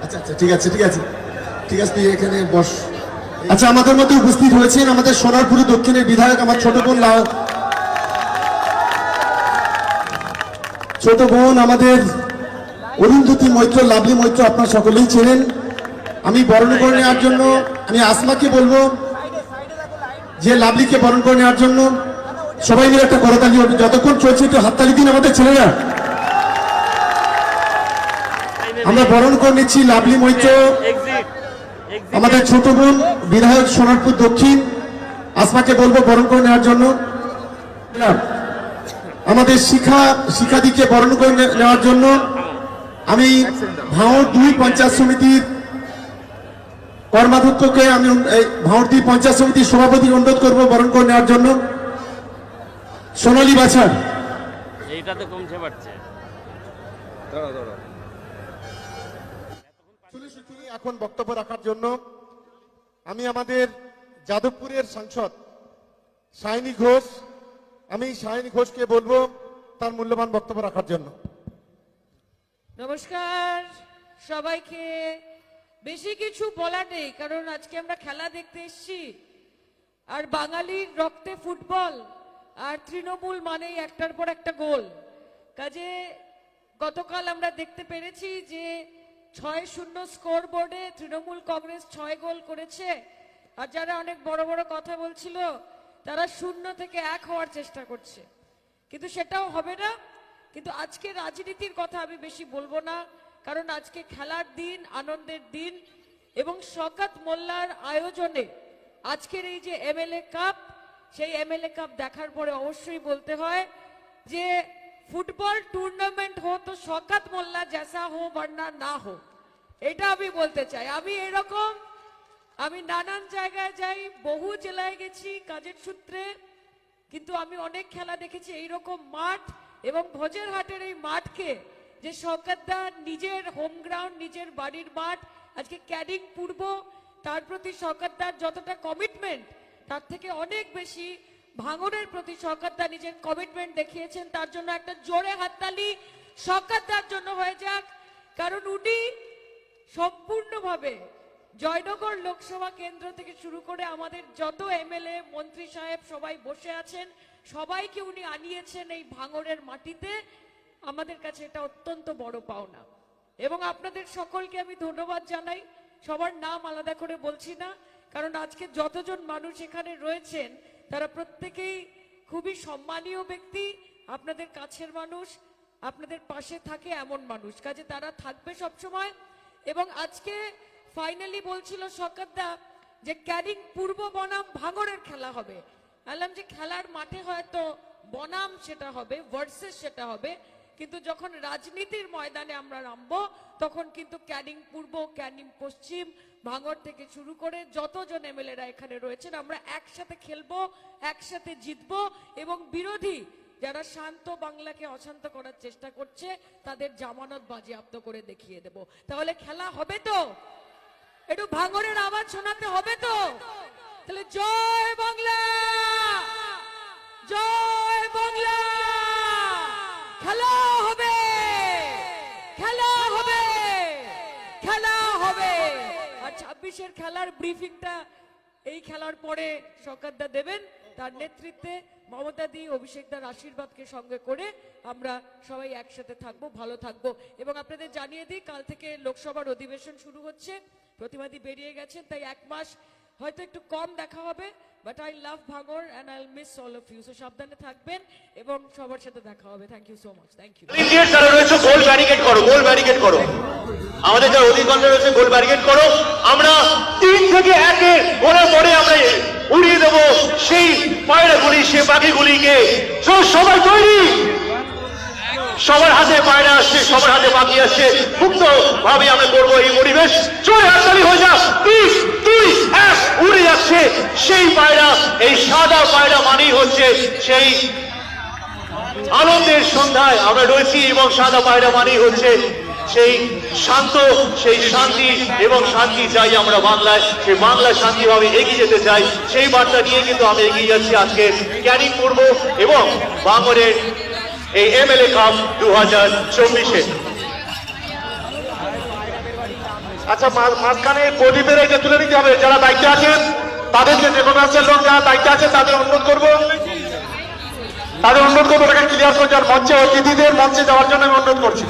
আচ্ছা আচ্ছা ঠিক আছে ঠিক আছে ঠিক আছে, তুই এখানে বস। আচ্ছা, আমাদের মধ্যে উপস্থিত হয়েছেন আমাদের সোনারপুর দক্ষিণের বিধায়ক আমার ছোট বোন আমাদের অরুন্ধতী মৈত্র, লাভলি মৈত্র, আপনারা সকলেই চেনেন। আমি বরণ করে নেওয়ার জন্য আমি আসমাকে বলবো যে লাভলিকে বরণ করে নেওয়ার জন্য সবাই মিলে একটা করতালি হবে। যতক্ষণ চলছে একটু হাততালি দিন আমাদের ছেলেরা। আমরা বরণ করে নিচ্ছি লাভলি মৈত্র, আমাদের ছোট বোন বিধায়ক সোনারপুর দক্ষিণ। আসমাকে বলবো বরণ করে নেওয়ার জন্য। আমাদের শিখাদিকে বরণ করে নেওয়ার জন্য আমি ভাঁড় 2 পঞ্চায়েত সমিতির কর্মাধ্যক্ষকে আমি ভাঁড় 2 পঞ্চায়েত সমিতির সভাপতি অনুরোধ করবো বরণ করে নেওয়ার জন্য। সোনালী বাছার এইটা তো কমছে বাড়ছে। এখন বক্তব্য রাখার জন্য আমি আমাদের যাদবপুরের সাংসদ সায়নী ঘোষ, আমি সায়নী ঘোষকে বলবো তার মূল্যবান বক্তব্য রাখার জন্য। নমস্কার সবাইকে। বেশি কিছু বলার নেই, কারণ আজকে আমরা খেলা দেখতে এসেছি। আর বাঙালির রক্তে ফুটবল, আর তৃণমূল মানেই একটার পর একটা গোল। কাজে গতকাল আমরা দেখতে পেরেছি যে 6-0 স্কোর বোর্ডে তৃণমূল কংগ্রেস 6 গোল করেছে। আর যারা অনেক বড় বড় কথা বলছিল তারা 0 থেকে 1 হওয়ার চেষ্টা করছে, কিন্তু সেটাও হবে না। কিন্তু আজকে রাজনীতির কথা আমি বেশি বলবো না, কারণ আজকে খেলার দিন, আনন্দের দিন। এবং শওকত মোল্লার আয়োজনে আজকের এই যে এমএলএ কাপ, সেই এমএলএ কাপ দেখার পরে অবশ্যই বলতে হয় যে ফুটবল টুর্নামেন্ট হো তো শওকত মোল্লা জैसा हो वरना না हो, এটা আমি বলতে চাই। আমি নানান জায়গায় যাই, বহু জেলায় গেছি কাজের সূত্রে, কিন্তু আমি অনেক খেলা দেখেছি এইরকম মাঠ। এবং ভোজের হাটের এই মাঠকে যে শওকতদা নিজের হোম গ্রাউন্ড, নিজের বাড়ির মাঠ, আজকে ক্যানিং পূর্ব, তার প্রতি শওকতদার যতটা কমিটমেন্ট, তার থেকে অনেক বেশি ভাঙনের প্রতি শওকতদা নিজের কমিটমেন্ট দেখিয়েছেন। তার জন্য একটা জোরে হাততালি শওকতদার জন্য হয়ে যাক, কারণ উনি সম্পূর্ণভাবে জয়নগর লোকসভা কেন্দ্র থেকে শুরু করে আমাদের যত এমএলএ মন্ত্রী সাহেব সবাই বসে আছেন, সবাইকে উনি আনিয়েছেন এই ভাঙড়ের মাটিতে। আমাদের কাছে এটা অত্যন্ত বড় পাওনা। এবং আপনাদের সকলকে আমি ধন্যবাদ জানাই। সবার নাম আলাদা করে বলছি না, কারণ আজকে যতজন মানুষ এখানে রয়েছেন তারা প্রত্যেকেই খুবই সম্মানীয় ব্যক্তি, আপনাদের কাছের মানুষ, আপনাদের পাশে থাকে এমন মানুষ। কাজে তারা থাকবে সবসময়। এবং আজকে ফাইনালি বলছিল শওকতদা যে ক্যানিং পূর্ব বনাম ভাঙড়ের খেলা হবে। বললাম যে খেলার মাঠে হয়তো বনাম সেটা হবে, ভার্সেস সেটা হবে, কিন্তু যখন রাজনীতির ময়দানে আমরা নামবো তখন কিন্তু ক্যানিং পূর্ব, ক্যানিং পশ্চিম, ভাঙড় থেকে শুরু করে যতজন এমএলএরা এখানে রয়েছেন আমরা একসাথে খেলবো, একসাথে জিতবো। এবং বিরোধী যারা শান্ত বাংলাকে অশান্ত করার চেষ্টা করছে তাদের জামানত বাজেয়াপ্ত করে দেখিয়ে দেব। তাহলে খেলা হবে তো? একটু ভাঙড়ের আওয়াজ শোনাতে হবে তো? তাহলে জয় বাংলা, জয় বাংলা। খেলা হবে, খেলা হবে, খেলা হবে। আর 26-এর খেলার ব্রিফিংটা এই খেলার পরে শওকতদা দেবেন। তার নেতৃত্বে মমতাদি, অভিষেকদার আশীর্বাদকে সঙ্গে করে আমরা সবাই একসাথে থাকবো, ভালো থাকবো। এবং আপনাদের জানিয়ে দিই, কাল থেকে লোকসভার অধিবেশন শুরু হচ্ছে। প্রতিবাদী বেরিয়ে গেছেন, তাই 1 মাস হয়তো একটু কম দেখা হবে, বাট আই লাভ ভাঙড় and I will miss all of you. So সাবধানে থাকবেন এবং সবার সাথে দেখা হবে। Thank you so much. Thank you. যারা রয়েছে গোল ব্যারিকেড করো, গোল ব্যারিকেড করো। আমাদের যারা অধিকন্তু রয়েছে গোল ব্যারিকেড করো। আমরা 3 থেকে 1 গোলের পরে আমরা উড়িয়ে দেবো সেই পায়রাগুলি, সে পাখিগুলিকে। সবাই তৈরি? সবার হাতে পায়রা আসছে, সবার হাতে পাখি আসছে। মুক্ত ভাবে আমরা করবো এই পরিবেশ। জোরে হাততালি হয়ে যা। 3, 2, 1 উড়ে যাচ্ছে সেই পায়রা। এই সাদা পায়রা মানেই হচ্ছে সেই আনন্দের সন্ধ্যায় আমরা রয়েছি, এবং সাদা পায়রা মানেই হচ্ছে সেই শান্ত, সেই শান্তি। এবং শান্তি চাই আমরা বাংলায়, সেই বাংলা শান্তিভাবে এগিয়ে যেতে চাই। সেই বার্তা নিয়ে কিন্তু আমি এগিয়ে যাচ্ছি আজকে ক্যানিং পূর্ব এবং ভাঙড়ের এই এমএলএ কাপ 2024-এ। আচ্ছা মাঝখানে প্রদীপের এটা তুলে নিতে হবে, যারা দায়িত্বে আছেন তাদেরকে, যে কোনো রাষ্ট্রের লোক যারা দায়িত্বে আছে তাদের অনুরোধ করবো তাকে ক্লিয়ার করে যাওয়ার মঞ্চে অতিথিদের মঞ্চে যাওয়ার জন্য আমি অনুরোধ করছি।